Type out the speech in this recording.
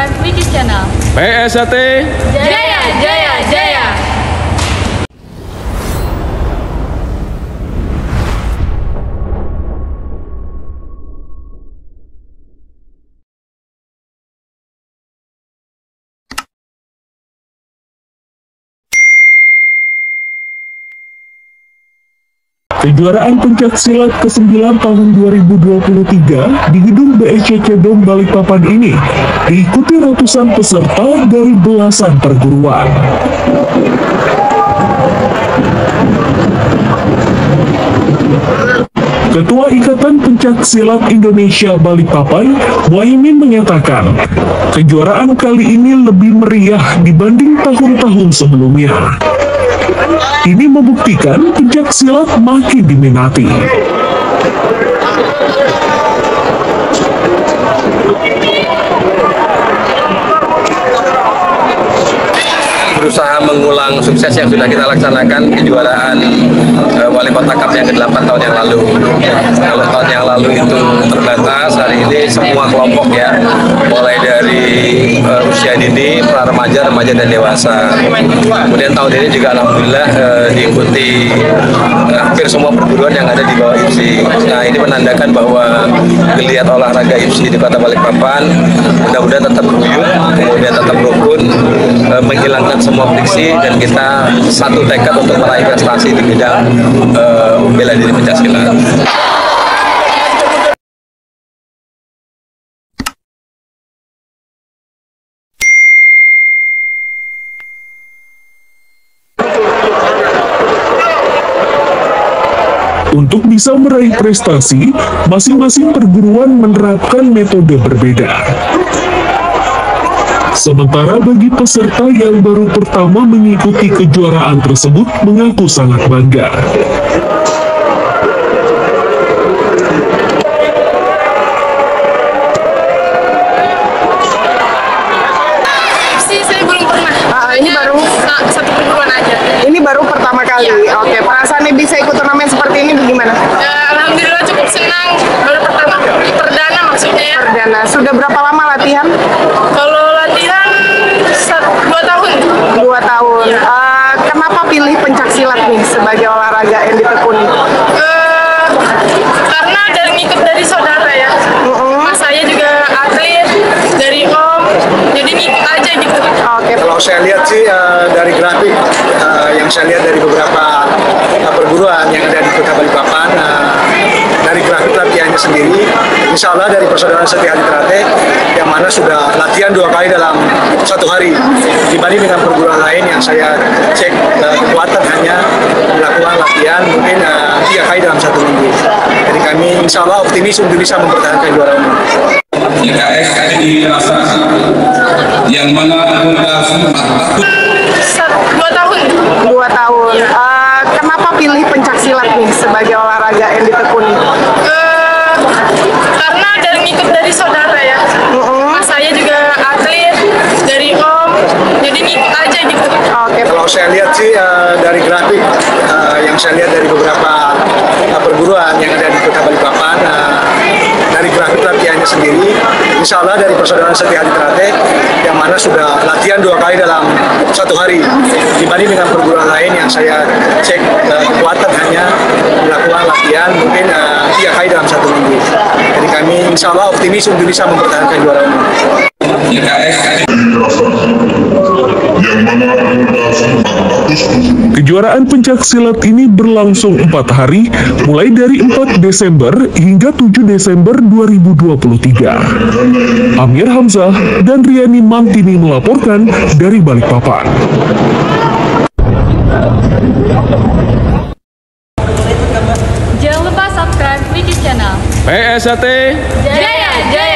subscribe YouTube channel PSAT Jaya Jaya Jaya. Kejuaraan pencaksilat ke-9 tahun 2023 di gedung BECC Dom Balikpapan ini diikuti ratusan peserta dari belasan perguruan. Ketua Ikatan Pencaksilat Indonesia Balikpapan, Muhaimin menyatakan, kejuaraan kali ini lebih meriah dibanding tahun-tahun sebelumnya. Ini membuktikan pencaksilat makin diminati. Berusaha mengulang sukses yang sudah kita laksanakan kejuaraan Wali Kota Cup yang ke-8 tahun yang lalu. Kalau tahun yang lalu itu terbatas, hari ini semua kelompok ya, mulai dari usia dini, pra-remaja, remaja dan dewasa. Kemudian tahun ini juga alhamdulillah diikuti hampir semua perguruan yang ada di bawah IPSI. Nah, ini menandakan bahwa geliat olahraga IPSI di Kota Balikpapan mudah-mudahan tetap guyup, kemudian tetap rukun, menghilangkan semua friksi, dan kita satu tekad untuk meraih prestasi di bidang bela diri pencaksilat. Untuk bisa meraih prestasi, masing-masing perguruan menerapkan metode berbeda. Sementara bagi peserta yang baru pertama mengikuti kejuaraan tersebut mengaku sangat bangga. Saya belum pernah. Ini baru satu perguruan aja. ini baru pertama kali. Iya. Oke, perasaannya bisa ikut turnamen seperti ini bagaimana? Alhamdulillah cukup senang. Baru pertama, perdana maksudnya ya. Perdana. Sudah berapa lama latihan? Kalau latihan 2 tahun. 2 tahun. Kenapa pilih pencaksilat nih sebagai olahraga yang ditekuni? Karena dari ngikut dari saudara ya. Mas saya juga atlet dari om, jadi ngikut aja gitu. Oke. Kalau saya lihat sih dari grafik yang saya lihat dari beberapa perguruan yang ada di Kota Balikpapan, dari grafik latihannya sendiri, insya Allah dari Persaudaraan Setia Hati Teratai yang mana sudah latihan 2 kali dalam 1 hari, dibanding dengan perguruan lain yang saya cek kekuatan hanya melakukan latihan mungkin 3 kali dalam 1 minggu. Jadi kami insya Allah optimis untuk bisa mempertahankan juara umum. YKS di yang mana anggota 2 tahun. 2 tahun. Kenapa pilih pencaksilat nih sebagai olahraga yang ditekuni? Karena dari ngikut dari saudara ya. Mas saya juga atlet dari om, jadi ngikut aja gitu. Oke. Kalau saya lihat sih dari grafik yang saya lihat dari beberapa perguruan yang ada di Kota Balikpapan, dari grafik latihannya sendiri, insya Allah dari Persaudaraan Setia Hati Teratai yang mana sudah latihan 2 kali dalam 1 hari, dibanding dengan perguruan lain yang saya cek kekuatan hanya melakukan latihan mungkin 3 kali dalam 1 minggu. Jadi kami insya Allah optimis untuk bisa mempertahankan juara umum. Kejuaraan pencaksilat ini berlangsung 4 hari, mulai dari 4 Desember hingga 7 Desember 2023. Amir Hamzah dan Riani Mantini melaporkan dari Balikpapan. Jangan lupa subscribe YouTube channel PSAT Jaya Jaya.